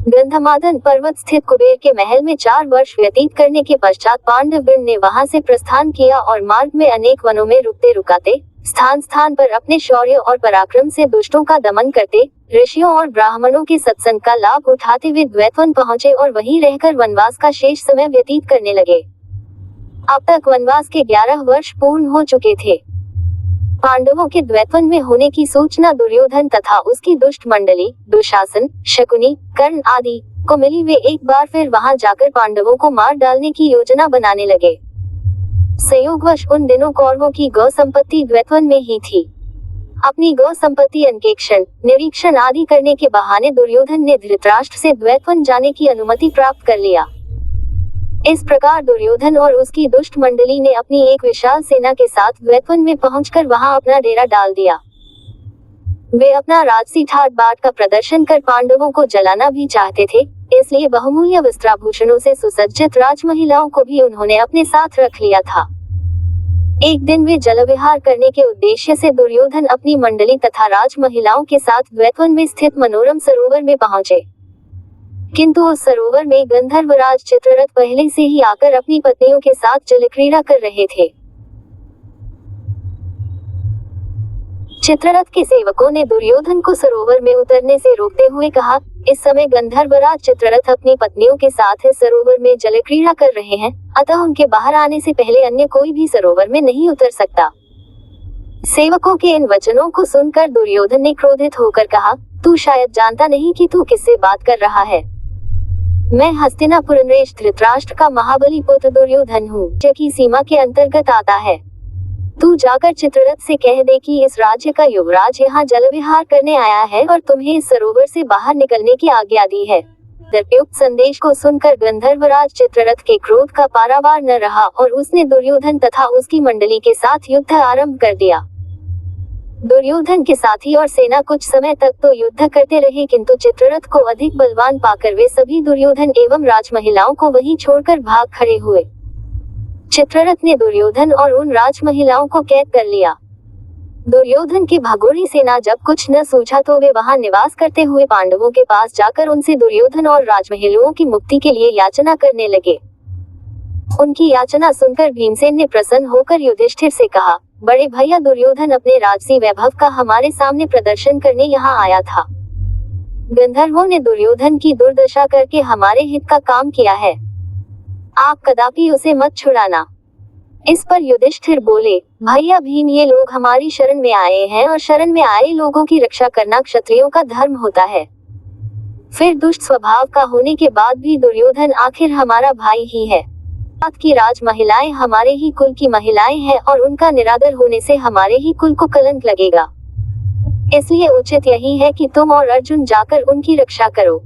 गंधमादन पर्वत स्थित कुबेर के महल में 4 वर्ष व्यतीत करने के पश्चात पांडवगण ने वहां से प्रस्थान किया और मार्ग में अनेक वनों में रुकते रुकाते, स्थान स्थान पर अपने शौर्य और पराक्रम से दुष्टों का दमन करते, ऋषियों और ब्राह्मणों के सत्संग का लाभ उठाते हुए द्वैतवन पहुंचे और वहीं रहकर वनवास का शेष समय व्यतीत करने लगे। अब तक वनवास के 11 वर्ष पूर्ण हो चुके थे। पांडवों के द्वैतवन में होने की सूचना दुर्योधन तथा उसकी दुष्ट मंडली, दुशासन, शकुनी, कर्ण आदि को मिली। वे एक बार फिर वहां जाकर पांडवों को मार डालने की योजना बनाने लगे। संयोगवश उन दिनों कौरवों की गौ संपत्ति द्वैतवन में ही थी। अपनी गौ संपत्ति अन्वेषण, निरीक्षण आदि करने के बहाने दुर्योधन ने धृतराष्ट्र से द्वैतवन जाने की अनुमति प्राप्त कर लिया। इस प्रकार दुर्योधन और उसकी दुष्ट मंडली ने अपनी एक विशाल सेना के साथ द्वैतवन में पहुंचकर वहां अपना डेरा डाल दिया। वे अपना राजसी ठाट बाट का प्रदर्शन कर पांडवों को जलाना भी चाहते थे, इसलिए बहुमूल्य वस्त्राभूषणों से सुसज्जित राजमहिलाओं को भी उन्होंने अपने साथ रख लिया था। एक दिन वे जलविहार करने के उद्देश्य से दुर्योधन अपनी मंडली तथा राजमहिलाओं के साथ द्वैतवन में स्थित मनोरम सरोवर में पहुंचे, किंतु उस सरोवर में गंधर्वराज चित्ररथ पहले से ही आकर अपनी पत्नियों के साथ जलक्रीड़ा कर रहे थे। चित्ररथ के सेवकों ने दुर्योधन को सरोवर में उतरने से रोकते हुए कहा, इस समय गंधर्वराज चित्ररथ अपनी पत्नियों के साथ इस सरोवर में जलक्रीड़ा कर रहे हैं, अतः उनके बाहर आने से पहले अन्य कोई भी सरोवर में नहीं उतर सकता। सेवकों के इन वचनों को सुनकर दुर्योधन ने क्रोधित होकर कहा, तू शायद जानता नहीं कि तू किससे बात कर रहा है। मैं हस्तिनापुर नरेश धृतराष्ट्र का महाबली पुत्र दुर्योधन हूँ, जो की सीमा के अंतर्गत आता है। तू जाकर चित्ररथ से कह दे कि इस राज्य का युवराज यहाँ जलविहार करने आया है और तुम्हें इस सरोवर से बाहर निकलने की आज्ञा दी है। दर्पयुक्त संदेश को सुनकर गंधर्वराज चित्ररथ के क्रोध का पारावार न रहा और उसने दुर्योधन तथा उसकी मंडली के साथ युद्ध आरंभ कर दिया। दुर्योधन के साथी और सेना कुछ समय तक तो युद्ध करते रहे, किंतु चित्ररथ को अधिक बलवान पाकर वे सभी दुर्योधन एवं राजमहिलाओं को वहीं छोड़कर भाग खड़े हुए। चित्ररथ ने दुर्योधन और उन राजमहिलाओं को कैद कर लिया। दुर्योधन की भगोड़ी सेना जब कुछ न सूझा तो वे वहां निवास करते हुए पांडवों के पास जाकर उनसे दुर्योधन और राजमहिलाओं की मुक्ति के लिए याचना करने लगे। उनकी याचना सुनकर भीमसेन ने प्रसन्न होकर युधिष्ठिर से कहा, बड़े भैया दुर्योधन अपने राजसी वैभव का हमारे सामने प्रदर्शन करने यहाँ आया था। गंधर्वों ने दुर्योधन की दुर्दशा करके हमारे हित का काम किया है, आप कदापि उसे मत छुड़ाना। इस पर युधिष्ठिर बोले, भैया भीम, ये लोग हमारी शरण में आए हैं और शरण में आए लोगों की रक्षा करना क्षत्रियों का धर्म होता है। फिर दुष्ट स्वभाव का होने के बाद भी दुर्योधन आखिर हमारा भाई ही है। साथ की राज महिलाएं हमारे ही कुल की महिलाएं हैं और उनका निरादर होने से हमारे ही कुल को कलंक लगेगा। इसलिए उचित यही है कि तुम और अर्जुन जाकर उनकी रक्षा करो।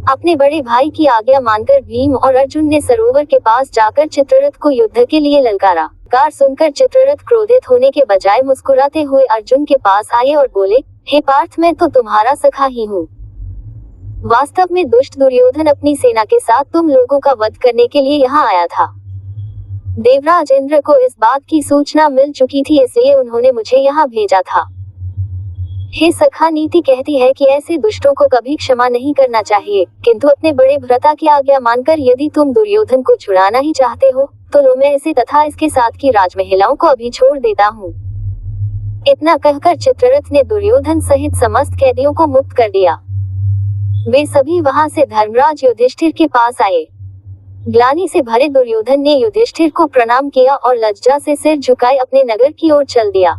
अपने बड़े भाई की आज्ञा मानकर भीम और अर्जुन ने सरोवर के पास जाकर चित्ररथ को युद्ध के लिए ललकारा। कार सुनकर चित्ररथ क्रोधित होने के बजाय मुस्कुराते हुए अर्जुन के पास आए और बोले, हे पार्थ, मैं तो तुम्हारा सखा ही हूँ। वास्तव में दुष्ट दुर्योधन अपनी सेना के साथ तुम लोगों का वध करने के लिए यहाँ आया था। देवराज इंद्र को इस बात की सूचना मिल चुकी थी, इसलिए उन्होंने मुझे यहाँ भेजा था। हे सखा, नीति कहती है कि ऐसे दुष्टों को कभी क्षमा नहीं करना चाहिए, किंतु अपने बड़े भ्राता की आज्ञा मानकर यदि तुम दुर्योधन को छुड़ाना ही चाहते हो तो लो, मैं इसे तथा इसके साथ की राजमहिलाओं को अभी छोड़ देता हूँ। इतना कहकर चित्ररथ ने दुर्योधन सहित समस्त कैदियों को मुक्त कर दिया। वे सभी वहां से धर्मराज युधिष्ठिर के पास आए। ग्लानि से भरे दुर्योधन ने युधिष्ठिर को प्रणाम किया और लज्जा से सिर झुकाए अपने नगर की ओर चल दिया।